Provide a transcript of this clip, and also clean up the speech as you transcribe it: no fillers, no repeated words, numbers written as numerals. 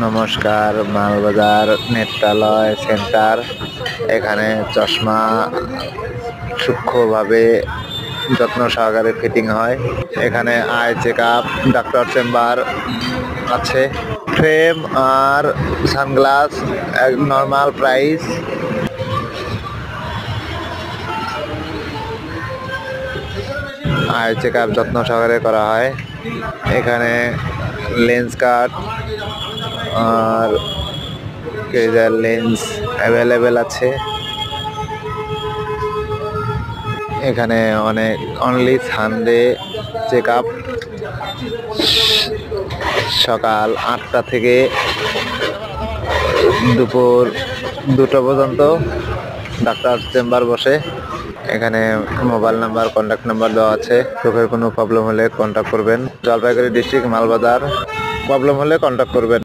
নমস্কার, মালবাজার নেত্রালয় সেন্টার। এখানে চশমা সূক্ষ্মভাবে যত্ন সহকারে ফিটিং হয়। এখানে আই চেক আপ, ডাক্তার চেম্বার আছে। ফ্রেম আর sunglass normal price. Eye check up যত্ন সহকারে করা হয়। এখানে লেন্স কাট আর কেজার লেন্স অ্যাভেলেবেল আছে। এখানে অনেক অনলি সানডে চেক আপ, সকাল 8টা থেকে দুপুর 2টা পর্যন্ত ডাক্তার চেম্বার বসে। এখানে মোবাইল নাম্বার, কন্ট্যাক্ট নাম্বার দেওয়া আছে। চোখের কোনো প্রবলেম হলে কন্ট্যাক্ট করবেন। জলপাইগুড়ি ডিস্ট্রিক্ট, মালবাজার। প্রবলেম হলে কন্ট্যাক্ট করবেন।